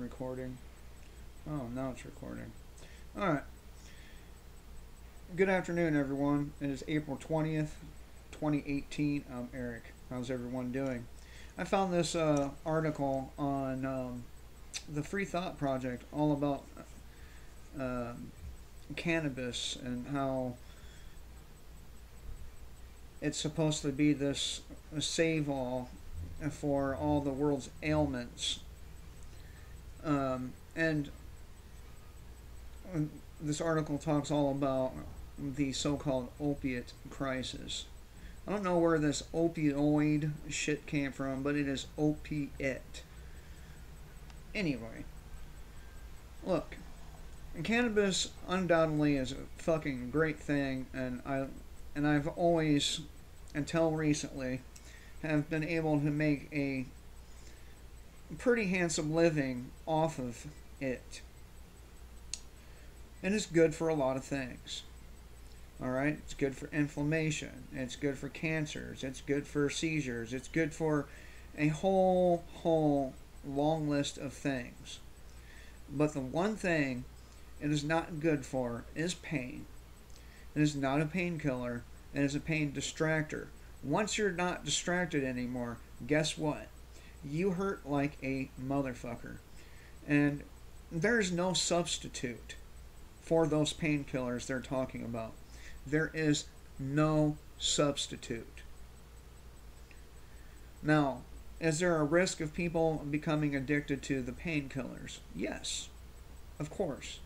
Recording. Oh, now it's recording. Alright. Good afternoon, everyone. It is April 20th, 2018. I'm Eric. How's everyone doing? I found this article on the Free Thought Project all about uh, cannabis and how it's supposed to be this save all for all the world's ailments. And this article talks all about the so-called opiate crisis. I don't know where this opioid shit came from, but it is opiate. Anyway, look, cannabis undoubtedly is a fucking great thing, and I've always, until recently, have been able to make a pretty handsome living off of it. And it's good for a lot of things. Alright? It's good for inflammation. It's good for cancers. It's good for seizures. It's good for a whole long list of things. But the one thing it is not good for is pain. It is not a painkiller. It is a pain distractor. Once you're not distracted anymore, guess what? You hurt like a motherfucker. And there's no substitute for those painkillers they're talking about. There is no substitute. Now, is there a risk of people becoming addicted to the painkillers? Yes, of course.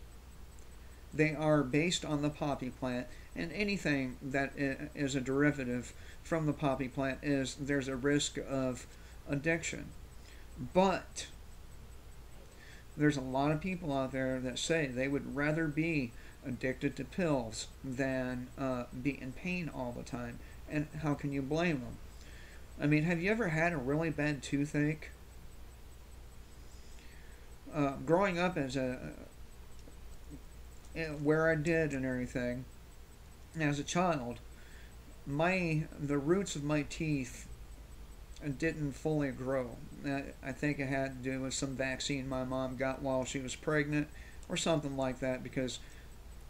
They are based on the poppy plant, and anything that is a derivative from the poppy plant there's a risk of addiction. But there's a lot of people out there that say they would rather be addicted to pills than be in pain all the time. And how can you blame them? I mean, have you ever had a really bad toothache? Growing up as where I did and everything, as a child, the roots of my teeth didn't fully grow. I think it had to do with some vaccine my mom got while she was pregnant or something like that, because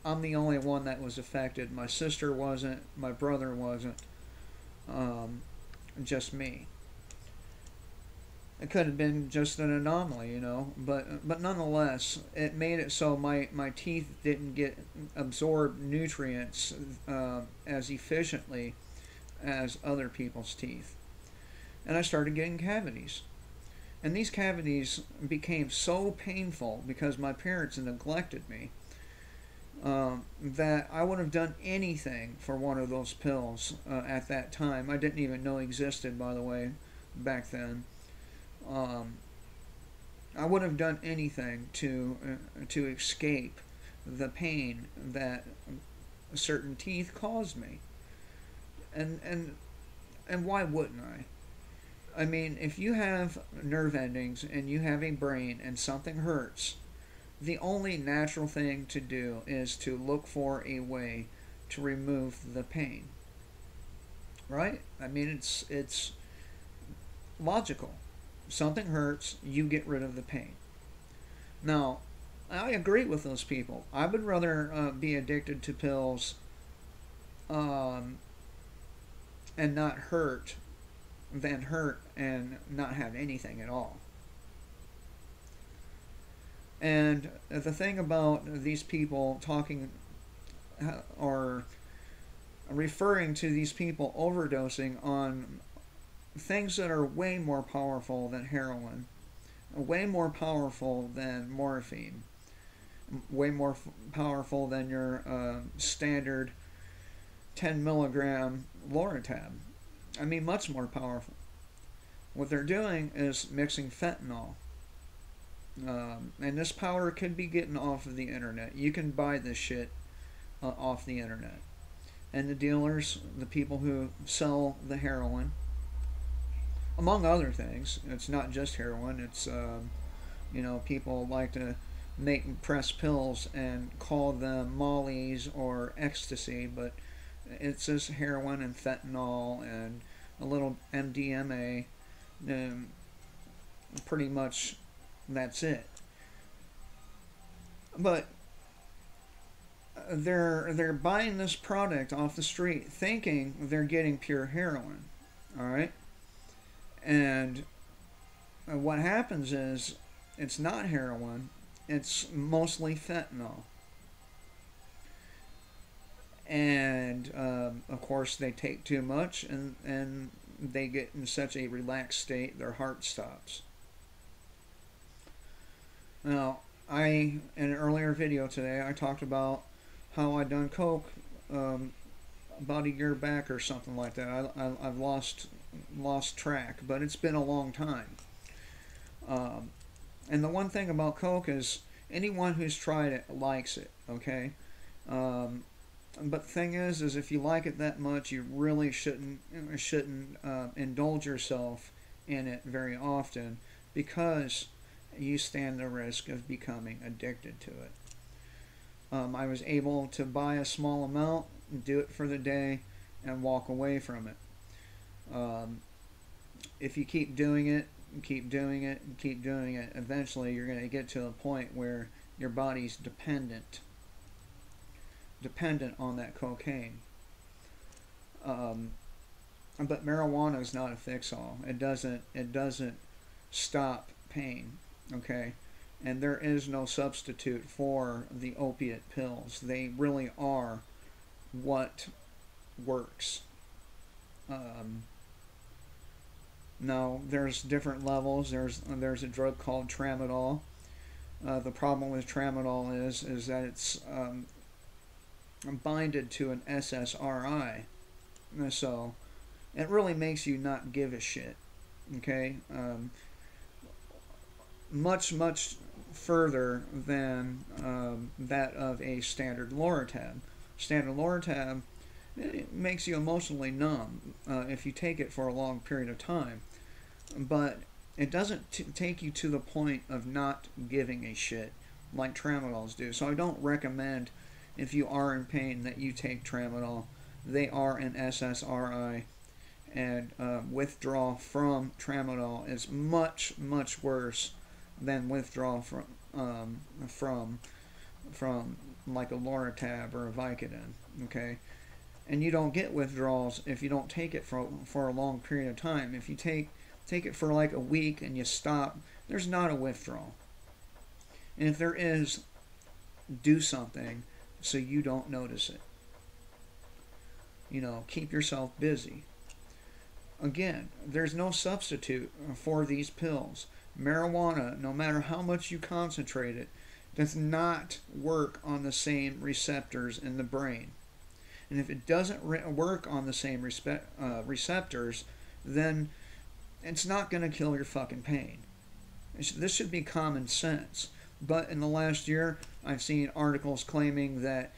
I'm the only one that was affected. My sister wasn't, my brother wasn't, just me. It could have been just an anomaly, you know, but nonetheless, it made it so my teeth didn't get absorb nutrients as efficiently as other people's teeth. And I started getting cavities. And these cavities became so painful because my parents neglected me that I would have done anything for one of those pills at that time. I didn't even know existed, by the way, back then. I would have done anything to escape the pain that certain teeth caused me. And why wouldn't I? I mean, if you have nerve endings and you have a brain and something hurts, the only natural thing to do is to look for a way to remove the pain. Right? I mean, it's logical. Something hurts, you get rid of the pain. Now, I agree with those people. I would rather be addicted to pills and not hurt than hurt and not have anything at all. And the thing about these people talking or referring to these people overdosing on things that are way more powerful than heroin, way more powerful than morphine, way more powerful than your standard 10 milligram Loratab. I mean, much more powerful. What they're doing is mixing fentanyl. And this powder could be getting off of the internet. You can buy this shit off the internet. And the dealers, the people who sell the heroin, among other things, it's not just heroin, it's, people like to press pills and call them mollies or ecstasy, but it's just heroin and fentanyl and a little MDMA. Pretty much that's it. But they're buying this product off the street thinking they're getting pure heroin. All right? And what happens is it's not heroin, it's mostly fentanyl. And of course, they take too much, and they get in such a relaxed state, their heart stops. Now, in an earlier video today, I talked about how I done coke about a year back or something like that. I've lost track, but it's been a long time. And the one thing about coke is anyone who's tried it likes it. Okay. But the thing is if you like it that much, you really shouldn't indulge yourself in it very often, because you stand the risk of becoming addicted to it. I was able to buy a small amount, do it for the day, and walk away from it. If you keep doing it, keep doing it, and keep doing it, eventually you're going to get to a point where your body's dependent on that cocaine. But marijuana is not a fix-all. It doesn't stop pain. Okay, and there is no substitute for the opiate pills. They really are what works. Now, there's different levels. There's a drug called tramadol. The problem with tramadol is that it's binded to an SSRI, so it really makes you not give a shit. Okay, much further than that of a standard Loratab. Standard Loratab, it makes you emotionally numb if you take it for a long period of time, but it doesn't take you to the point of not giving a shit like tramadols do. So I don't recommend, if you are in pain, that you take tramadol. They are an SSRI, and withdrawal from tramadol is much worse than withdrawal from like a Loratab or a Vicodin. Okay, and you don't get withdrawals if you don't take it for a long period of time. If you take it for like a week and you stop, there's not a withdrawal. And if there is, do something so you don't notice it. You know, keep yourself busy. Again, there's no substitute for these pills. Marijuana, no matter how much you concentrate it, does not work on the same receptors in the brain. And if it doesn't work on the same receptors, then it's not going to kill your fucking pain. This should be common sense. But in the last year, I've seen articles claiming that,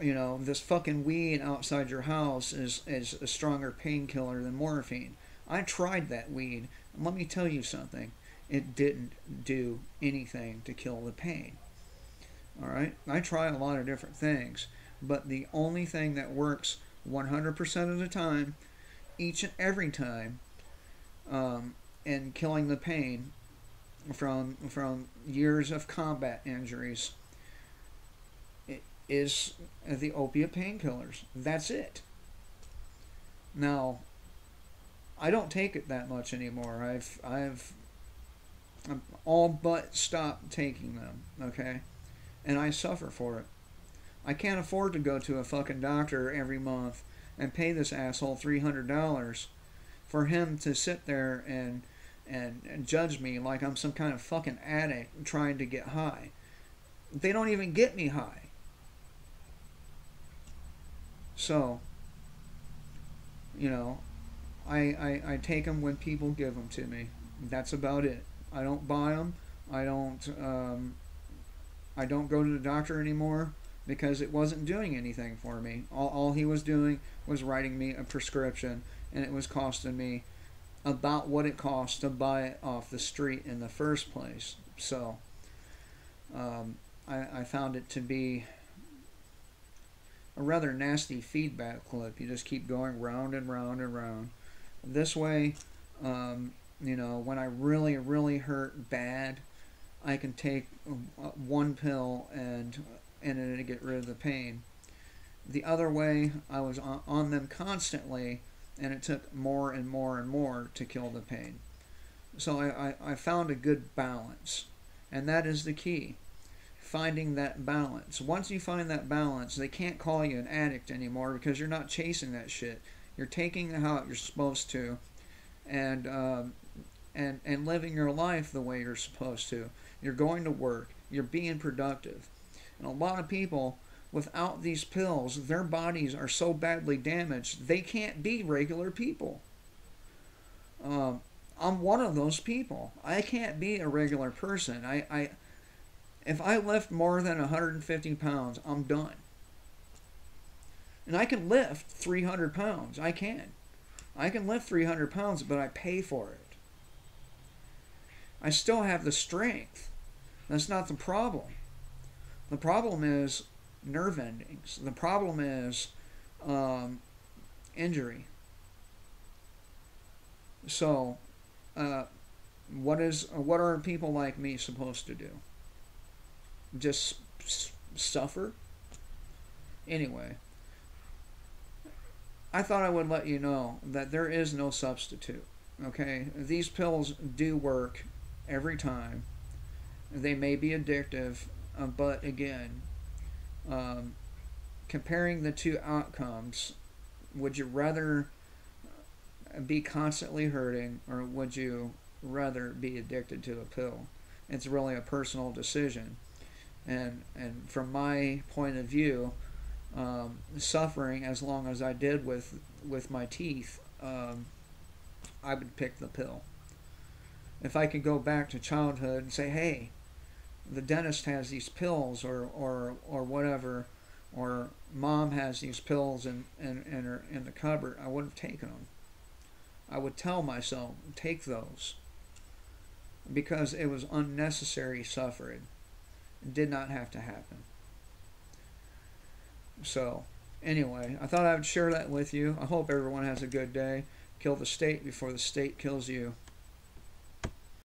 you know, this fucking weed outside your house is a stronger painkiller than morphine. I tried that weed, and let me tell you something. It didn't do anything to kill the pain. Alright? I try a lot of different things, but the only thing that works 100% of the time, each and every time, in killing the pain from years of combat injuries, is the opiate painkillers. That's it. Now, I don't take it that much anymore. I'm all but stopped taking them, okay? And I suffer for it. I can't afford to go to a fucking doctor every month and pay this asshole $300 for him to sit there and judge me like I'm some kind of fucking addict trying to get high. They don't even get me high. So, you know, I take them when people give them to me. That's about it. I don't buy them. I don't go to the doctor anymore because it wasn't doing anything for me. All he was doing was writing me a prescription, and it was costing me about what it cost to buy it off the street in the first place. So I found it to be a rather nasty feedback loop. You just keep going round and round and round. This way, you know, when I really hurt bad, I can take one pill and it'll get rid of the pain. The other way, I was on them constantly, and it took more and more and more to kill the pain. So I found a good balance, and that is the key. Finding that balance. Once you find that balance, they can't call you an addict anymore because you're not chasing that shit. You're taking it how you're supposed to, and and living your life the way you're supposed to. You're going to work. You're being productive. And a lot of people, without these pills, their bodies are so badly damaged they can't be regular people. I'm one of those people. I can't be a regular person. If I lift more than 150 pounds, I'm done. And I can lift 300 pounds. I can. I can lift 300 pounds, but I pay for it. I still have the strength. That's not the problem. The problem is nerve endings. The problem is injury. So, what are people like me supposed to do? Just suffer? Anyway, I thought I would let you know that there is no substitute. Okay? These pills do work every time. They may be addictive, but again, comparing the two outcomes, would you rather be constantly hurting, or would you rather be addicted to a pill? It's really a personal decision. And from my point of view, suffering as long as I did with my teeth, I would pick the pill. If I could go back to childhood and say, hey, the dentist has these pills, or whatever, or mom has these pills in the cupboard, I would have taken them. I would tell myself, take those, because it was unnecessary suffering. It did not have to happen. So, anyway, I thought I would share that with you. I hope everyone has a good day. Kill the state before the state kills you.